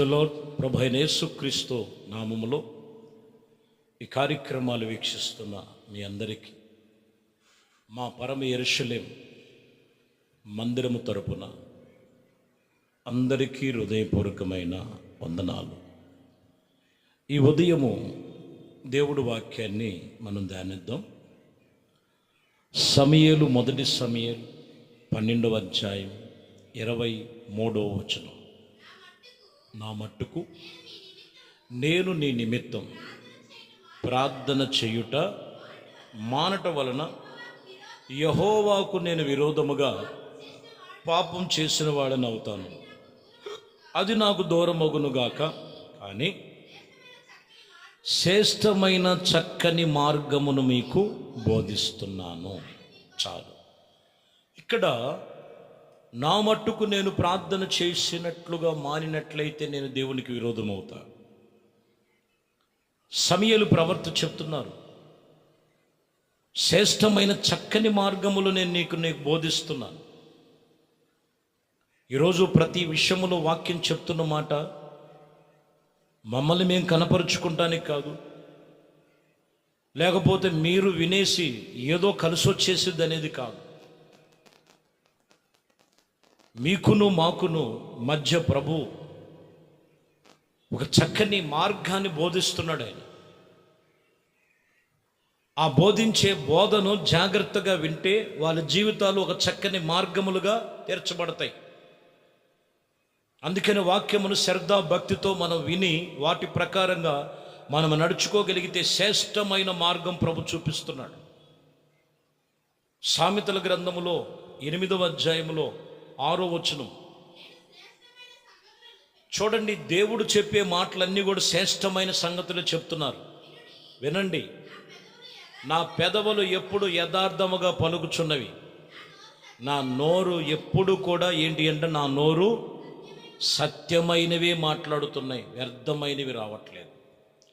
The lord. ప్రభు అయిన యేసుక్రీస్తు నామములో ఈ కార్యక్రమాలు వీక్షిస్తున్న మీ అందరికీ మా పరమ యెరూషలేము మందిరము తరపున అందరికీ హృదయపూర్వకమైన వందనాలు. ఈ ఉదయము దేవుడి వాక్యాన్ని మనం ధ్యానిద్దాం. సమూయేలు మొదటి సమూయేలు 12వ అధ్యాయం 23వ వచనం. నా మట్టుకు నేను నీ నిమిత్తం ప్రార్థన చేయుట మానట వలన యెహోవాకు నేను విరోధముగా పాపం చేసిన వాడని అవుతాను. అది నాకు దూరమగునుగాక. కానీ శ్రేష్టమైన చక్కని మార్గమును మీకు బోధిస్తున్నాను. చాలు. ఇక్కడ నా మట్టుకు నేను ప్రార్థన చేసినట్లుగా మానినట్లయితే నేను దేవునికి విరోధమవుతా. సమూయేలు ప్రవర్త చెప్తున్నారు, శ్రేష్టమైన చక్కని మార్గములు నేను నీకు బోధిస్తున్నాను. ఈరోజు ప్రతి విషయములో వాక్యం చెప్తున్న మాట మమ్మల్ని మేము కనపరుచుకుంటానికి కాదు, లేకపోతే మీరు వినేసి ఏదో కలిసి వచ్చేసిద్ది అనేది కాదు. మీకును మాకును మధ్య ప్రభు ఒక చక్కని మార్గాన్ని బోధిస్తున్నాడు. ఆయన ఆ బోధించే బోధను జాగ్రత్తగా వింటే వాళ్ళ జీవితాలు ఒక చక్కని మార్గములుగా తీర్చబడతాయి. అందుకని వాక్యమును శ్రద్ధా భక్తితో మనం విని వాటి ప్రకారంగా మనం నడుచుకోగలిగితే శ్రేష్టమైన మార్గం ప్రభు చూపిస్తున్నాడు. సామెతల గ్రంథములో 8వ అధ్యాయములో 6వ వచనం చూడండి. దేవుడు చెప్పే మాటలన్నీ కూడా శ్రేష్టమైన సంగతులు చెప్తున్నారు. వినండి. నా పెదవులు ఎప్పుడు యథార్థముగా పలుకుచున్నవి, నా నోరు ఎప్పుడు కూడా ఏంటి అంటే నా నోరు సత్యమైనవే మాట్లాడుతున్నాయి, వ్యర్థమైనవి రావట్లేదు.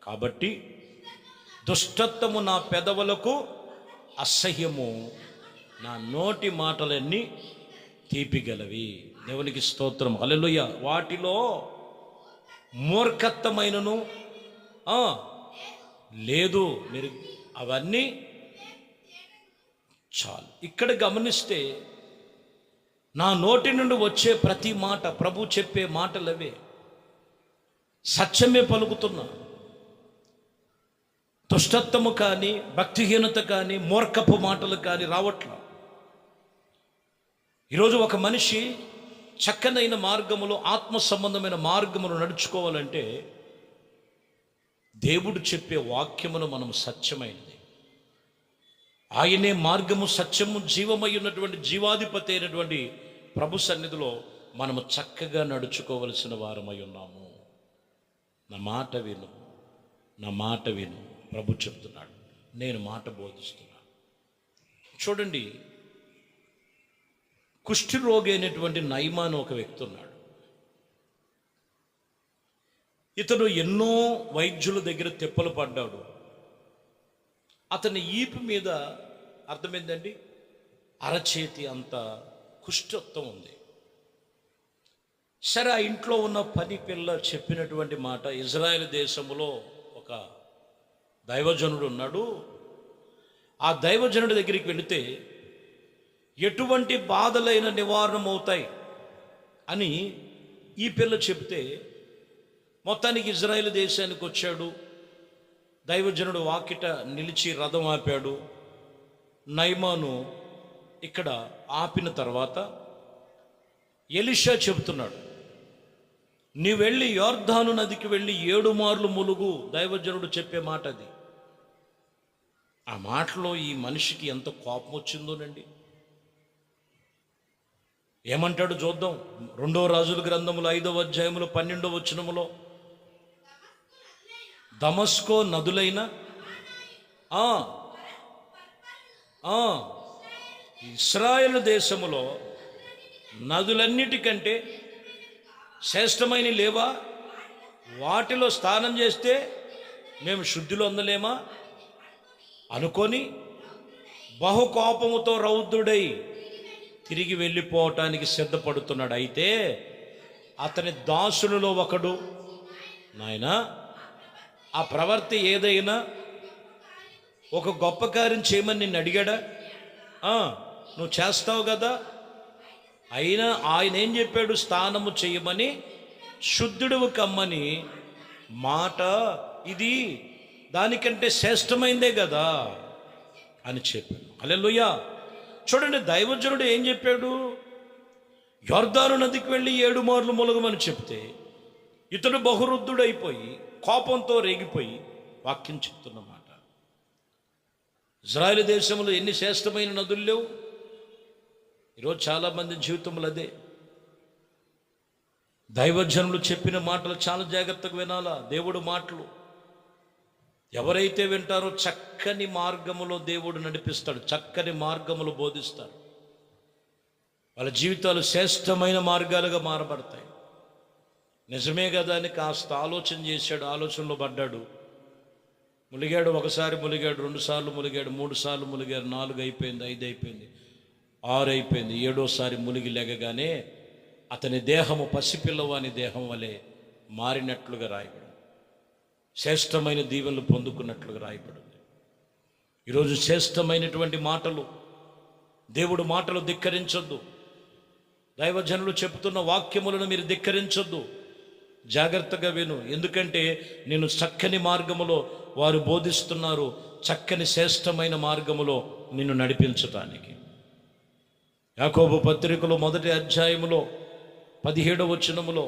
కాబట్టి దుష్టత్వము నా పెదవులకు అసహ్యము, నా నోటి మాటలన్నీ తీపిగలవి. దేవునికి స్తోత్రం. హల్లెలూయా. వాటిలో మూర్ఖత్వమైనను లేదు. మీరు అవన్నీ చాలు. ఇక్కడ గమనిస్తే నా నోటి నుండి వచ్చే ప్రతి మాట ప్రభు చెప్పే మాటలవే, సత్యమే పలుకుతున్నా. దుష్టత్వము కానీ భక్తిహీనత కానీ మూర్ఖపు మాటలు కానీ రావట్లా. ఈరోజు ఒక మనిషి చక్కనైన మార్గములో ఆత్మ సంబంధమైన మార్గమును నడుచుకోవాలంటే దేవుడు చెప్పే వాక్యమును మనం సత్యమైనది, ఆయనే మార్గము సత్యము జీవమై ఉన్నటువంటి జీవాధిపతి అయినటువంటి ప్రభు సన్నిధిలో మనము చక్కగా నడుచుకోవలసిన వారమై ఉన్నాము. నా మాట విను, నా మాట విను. ప్రభు చెప్తున్నాడు, నేను మాట బోధిస్తున్నాను. చూడండి, కుష్ఠరోగి అయినటువంటి నయమాను ఒక వ్యక్తి ఉన్నాడు. ఇతడు ఎన్నో వైద్యుల దగ్గర తిప్పలు పడ్డాడు. అతని ఈపు మీద అర్థమైందండి, అరచేతి అంత కుష్ఠత్వం ఉంది. సరే, ఆ ఇంట్లో ఉన్న పని పిల్ల చెప్పినటువంటి మాట, ఇజ్రాయెల్ దేశంలో ఒక దైవజనుడు ఉన్నాడు. ఆ దైవజనుడి దగ్గరికి వెళితే ఎటువంటి బాధలైన నివారణమవుతాయి అని ఈ పిల్ల చెప్తే మొత్తానికి ఇజ్రాయెల్ దేశానికి వచ్చాడు. దైవజనుడు వాకిట నిలిచి రథం ఆపాడు. నయమాను ఇక్కడ ఆపిన తర్వాత ఎలీషా చెబుతున్నాడు, నీ వెళ్ళి యోర్దాను నదికి వెళ్ళి 7 మార్లు ములుగు. దైవజనుడు చెప్పే మాట అది. ఆ మాటలో ఈ మనిషికి ఎంత కోపం వచ్చిందోనండి. ఏమంటాడు చూద్దాం. 2వ రాజుల గ్రంథములో 5వ అధ్యాయములో 12వ వచనములో, దమస్కో నదులైన ఇశ్రాయేలు దేశములో నదులన్నిటికంటే శ్రేష్టమైన లేవా? వాటిలో స్నానం చేస్తే మేము శుద్ధిలో అందలేమా అనుకొని బహుకోపముతో రౌద్రుడై తిరిగి వెళ్ళిపోవటానికి సిద్ధపడుతున్నాడు. అయితే అతని దాసులలో ఒకడు నాయనా, ఆ ప్రవర్తి ఏదైనా ఒక గొప్ప కార్యం చేయమని నిన్ను అడిగాడా? నువ్వు చేస్తావు కదా. అయినా ఆయన ఏం చెప్పాడు? స్నానము చేయమని, శుద్ధుడువు కమ్మని మాట ఇది దానికంటే శ్రేష్టమైందే కదా అని చెప్పాడు. హల్లెలూయా. చూడండి, దైవజనుడు ఏం చెప్పాడు? యొర్దాను నదికి వెళ్ళి 7 మార్లు ములగమని చెప్తే ఇతడు బహురుద్ధుడైపోయి కోపంతో రేగిపోయి వాక్యం చెప్తున్నమాట. ఇజ్రాయేలు దేశంలో ఎన్ని శ్రేష్టమైన నదులు లేవు. ఈరోజు చాలామంది జీవితంలో అదే. దైవజనులు చెప్పిన మాటలు చాలా జాగ్రత్తగా వినాలా. దేవుడు మాటలు ఎవరైతే వింటారో చక్కని మార్గములో దేవుడు నడిపిస్తాడు, చక్కని మార్గములు బోధిస్తాడు. వాళ్ళ జీవితాలు శ్రేష్టమైన మార్గాలుగా మారబడతాయి. నిజమే కదా అని కాస్త ఆలోచన చేశాడు, ఆలోచనలో పడ్డాడు, ములిగాడు. ఒకసారి ములిగాడు, 2 సార్లు ములిగాడు, 3 సార్లు ములిగాడు, 4 అయిపోయింది, 5 అయిపోయింది, 6 అయిపోయింది. 7వసారి ములిగి లేగగానే అతని దేహము పసిపిల్లవాని దేహం వలె మారినట్లుగా రాయబడింది. శ్రేష్టమైన దీవెనలు పొందుకున్నట్లుగా రాయబడింది. ఈరోజు శ్రేష్టమైనటువంటి మాటలు, దేవుడు మాటలు ధిక్కరించొద్దు. దైవజనులు చెబుతున్న వాక్యములను మీరు ధిక్కరించొద్దు. జాగ్రత్తగా విను. ఎందుకంటే నేను చక్కని మార్గములో వారు బోధిస్తున్నారు, చక్కని శ్రేష్టమైన మార్గములో నిన్ను నడిపించటానికి. యాకోబు పత్రికలో 1వ అధ్యాయములో 17వ వచనములో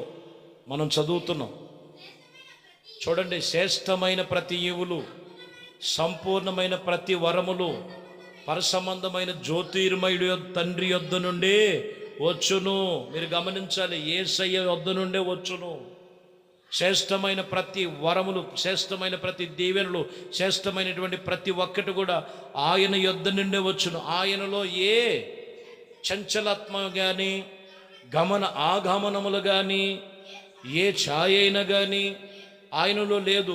మనం చదువుతున్నాం. చూడండి, శ్రేష్టమైన ప్రతి ఈవులు, సంపూర్ణమైన ప్రతి వరములు పరసంబంధమైన జ్యోతిర్మయుడు తండ్రి యొద్ద నుండే వచ్చును. మీరు గమనించాలి, యేసయ్య యొద్ద నుండే వచ్చును. శ్రేష్టమైన ప్రతి వరములు, శ్రేష్టమైన ప్రతి దీవెనలు, శ్రేష్టమైనటువంటి ప్రతి ఒక్కటి కూడా ఆయన యొద్ద నుండే వచ్చును. ఆయనలో ఏ చంచలత్మ కానీ, ఆగమనములు కానీ, ఏ ఛాయ అయినా కానీ ఆయనలో లేదు.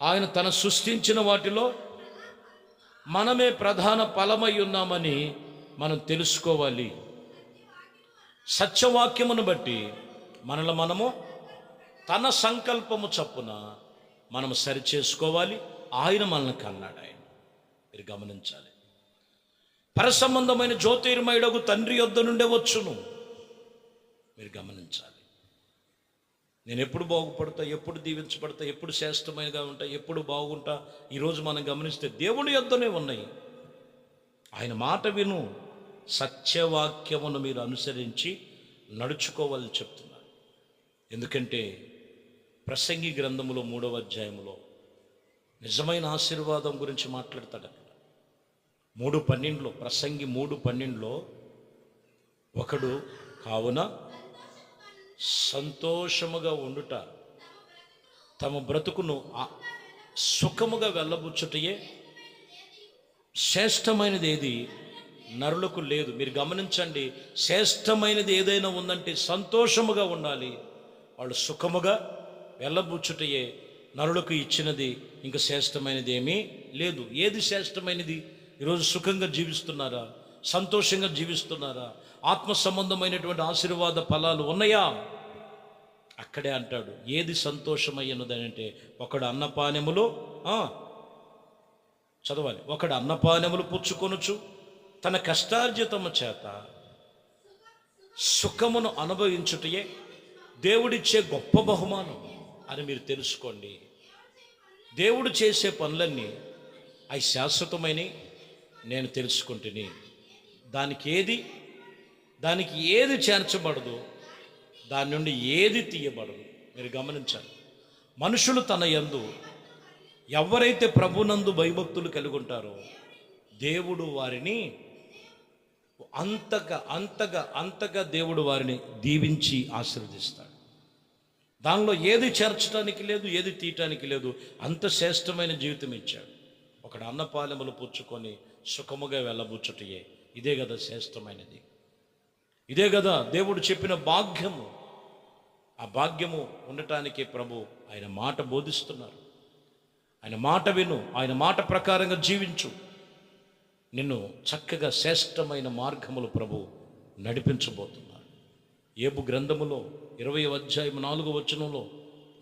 ఆయన తన సృష్టించిన వాటిలో మనమే ప్రధాన ఫలమై ఉన్నామని మనం తెలుసుకోవాలి. సత్యవాక్యమును బట్టి మనము తన సంకల్పము చొప్పున మనము సరిచేసుకోవాలి. ఆయన మనల్ని కన్నాడు. ఆయన మీరు గమనించాలి. పరసంబంధమైన జ్యోతిర్మయుడగు తండ్రి యొద్ద నుండే వచ్చును. మీరు గమనించాలి. నేను ఎప్పుడు బాగుపడతా, ఎప్పుడు దీవించబడతా, ఎప్పుడు శ్రేష్టమైనగా ఉంటా, ఎప్పుడు బాగుంటా, ఈరోజు మనం గమనిస్తే దేవుని యొద్దనే ఉన్నాయి. ఆయన మాట విను, సత్యవాక్యమును మీరు అనుసరించి నడుచుకోవాలని చెప్తున్నారు. ఎందుకంటే ప్రసంగి గ్రంథములో 3వ అధ్యాయములో నిజమైన ఆశీర్వాదం గురించి మాట్లాడతాడు. అక్కడ 3:12 ప్రసంగి 3:12 ఒకడు కావున సంతోషముగా ఉండుట, తమ బ్రతుకును సుఖముగా వెళ్ళబుచ్చుటయే శ్రేష్టమైనది ఏది నరులకు లేదు. మీరు గమనించండి, శ్రేష్టమైనది ఏదైనా ఉందంటే సంతోషముగా ఉండాలి. వాళ్ళు సుఖముగా వెళ్ళబుచ్చుటయే నరులకు ఇచ్చినది ఇంకా శ్రేష్టమైనది ఏమీ లేదు. ఏది శ్రేష్టమైనది? ఈరోజు సుఖంగా జీవిస్తున్నారా? సంతోషంగా జీవిస్తున్నారా? ఆత్మ సంబంధమైనటువంటి ఆశీర్వాద ఫలాలు ఉన్నాయా? అక్కడే అంటాడు, ఏది సంతోషమైనదని అంటే, ఒకడు అన్నపానములు చదవాలి, ఒకడు అన్నపానములు పుచ్చుకొనుచు తన కష్టార్జితము చేత సుఖమును అనుభవించుటయే దేవుడిచ్చే గొప్ప బహుమానం అని మీరు తెలుసుకోండి. దేవుడు చేసే పనులన్నీ అవి శాశ్వతమని నేను తెలుసుకుంటుని. దానికి ఏది చేర్చబడదు, దాని నుండి ఏది తీయబడదు. మీరు గమనించాలి. మనుషులు తన యందు ఎవరైతే ప్రభునందు భయభక్తులు కలిగి ఉంటారో దేవుడు వారిని అంతగా దేవుడు వారిని దీవించి ఆశీర్వదిస్తాడు. దానిలో ఏది చేర్చడానికి లేదు, ఏది తీయటానికి లేదు. అంత శ్రేష్టమైన జీవితం ఇచ్చాడు. ఒకడు అన్నపాలెములు పుచ్చుకొని సుఖముగా వెళ్ళబుచ్చుటయే, ఇదే కదా శ్రేష్టమైనది. ఇదే కదా దేవుడు చెప్పిన భాగ్యము. ఆ భాగ్యము ఉండటానికి ప్రభు ఆయన మాట బోధిస్తున్నారు. ఆయన మాట విను, ఆయన మాట ప్రకారంగా జీవించు. నిన్ను చక్కగా శ్రేష్టమైన మార్గములు ప్రభు నడిపించబోతున్నారు. యోబు గ్రంథములో 20వ అధ్యాయం 4వ వచనంలో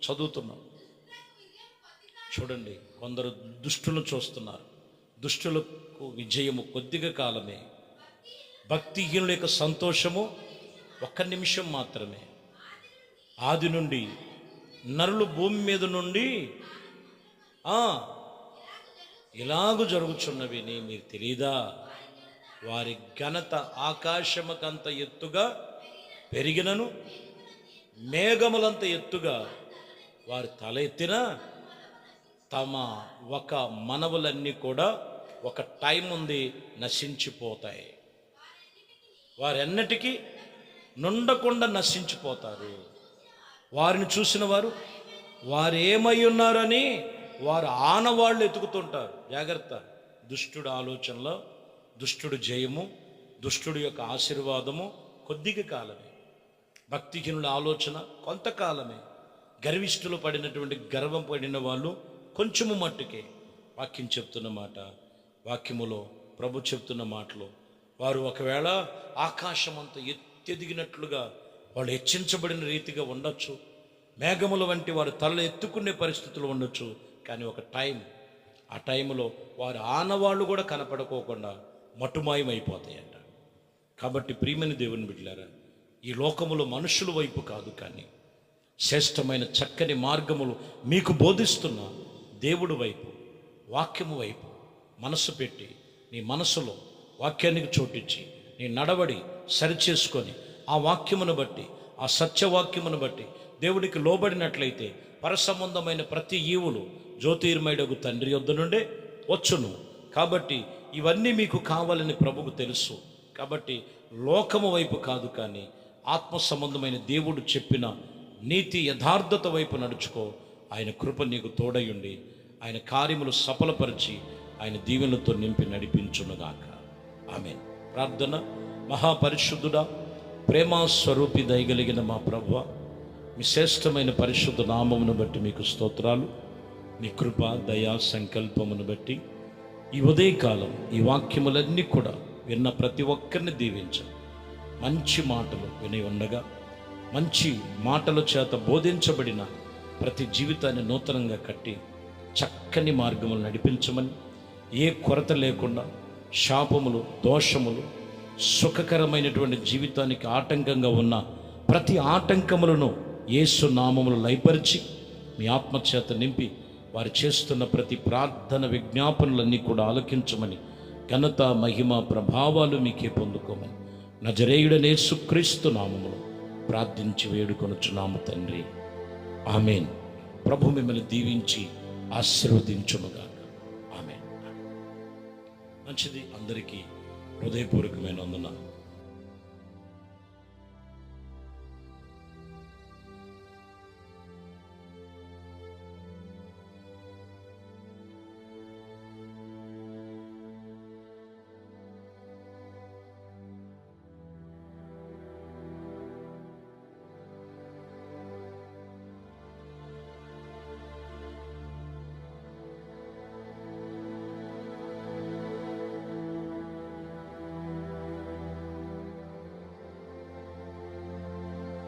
చదువుతున్నాం. చూడండి, కొందరు దుష్టులను చూస్తున్నారు. దుష్టులకు విజయము కొద్దిగా కాలమే, భక్తిహీనుల యొక్క సంతోషము ఒక్క నిమిషం మాత్రమే. ఆది నుండి నరులు భూమి మీద నుండి ఇలాగూ జరుగుచున్నవి మీరు తెలీదా? వారి ఘనత ఆకాశముకంత ఎత్తుగా పెరిగినను, మేఘములంత ఎత్తుగా వారి తల ఎత్తిన, తమ ఒక మనవులన్నీ కూడా ఒక టైం ఉంది, నశించిపోతాయి. వారెన్నటికీ నుండకుండా నశించిపోతారు. వారిని చూసిన వారు ఏమై ఉన్నారని వారు ఆనవాళ్ళు ఎతుకుతుంటారు. జాగ్రత్త. దుష్టుడు ఆలోచనలో దుష్టుడు జయము, దుష్టుడు యొక్క ఆశీర్వాదము కొద్దిగా కాలమే. భక్తిహీనుల ఆలోచన కొంతకాలమే. గర్విష్ఠులు పడినటువంటి గర్వం పడిన వాళ్ళు కొంచెము మట్టుకే. వాక్యం చెప్తున్న మాట, వాక్యములో ప్రభు చెప్తున్న మాటలు, వారు ఒకవేళ ఆకాశమంత ఎత్తెదిగినట్లుగా వాళ్ళు హెచ్చించబడిన రీతిగా ఉండొచ్చు. మేఘముల వంటి వారు తలలు ఎత్తుకునే పరిస్థితులు ఉండొచ్చు. కానీ ఒక టైం, ఆ టైంలో వారు ఆనవాళ్ళు కూడా కనపడుకోకుండా మటుమాయమైపోతాయంట. కాబట్టి ప్రియమైన దేవుని బిడ్డలారా, ఈ లోకములో మనుషుల వైపు కాదు, కానీ శ్రేష్టమైన చక్కని మార్గములు మీకు బోధిస్తున్న దేవుడు వైపు, వాక్యము వైపు మనసు పెట్టి, నీ మనసులో వాక్యానికి చోటిచ్చి, నీ నడవడి సరిచేసుకొని, ఆ వాక్యమును బట్టి, ఆ సత్యవాక్యమును బట్టి దేవుడికి లోబడినట్లయితే పరసంబంధమైన ప్రతి ఈవులు జ్యోతిర్మయుడగు తండ్రి యొద్ద నుండే వచ్చును. కాబట్టి ఇవన్నీ మీకు కావాలని ప్రభువుకు తెలుసు. కాబట్టి లోకము వైపు కాదు, కానీ ఆత్మ సంబంధమైన దేవుడు చెప్పిన నీతి యథార్థత వైపు నడుచుకో. ఆయన కృప నీకు తోడయుండి ఆయన కార్యములు సఫలపరిచి ఆయన దీవెనలతో నింపి నడిపించునుగాక. ఆమేన్. ప్రార్థన. మహాపరిశుద్ధుడా, ప్రేమ స్వరూపి దయగలిగిన మా ప్రభువా, మీ శ్రేష్టమైన పరిశుద్ధ నామమును బట్టి మీకు స్తోత్రాలు. మీ కృప, దయా సంకల్పమును బట్టి ఈ ఉదయకాలం ఈ వాక్యములన్నీ కూడా విన్న ప్రతి ఒక్కరిని దీవించండి. మంచి మాటలు విని ఉండగా, మంచి మాటల చేత బోధించబడిన ప్రతి జీవితాన్ని నూతనంగా కట్టి చక్కని మార్గములు నడిపించమని, ఏ కొరత లేకుండా శాపములు, దోషములు, సుఖకరమైనటువంటి జీవితానికి ఆటంకంగా ఉన్న ప్రతి ఆటంకములను యేసు నామములు లయపరిచి మీ ఆత్మచేత నింపి వారు చేస్తున్న ప్రతి ప్రార్థన విజ్ఞాపనలన్నీ కూడా ఆలకించమని, ఘనత, మహిమ, ప్రభావాలు మీకే పొందుకోమని నజరేయుడనే యేసుక్రీస్తు నామములో ప్రార్థించి వేడుకొనుచున్నాము తండ్రి. ఆమేన్. ప్రభు మిమ్మల్ని దీవించి ఆశీర్వదించునుగాక. ఆమేన్. మంచిది. అందరికీ హృదయపూర్వకమైన వందనాలు.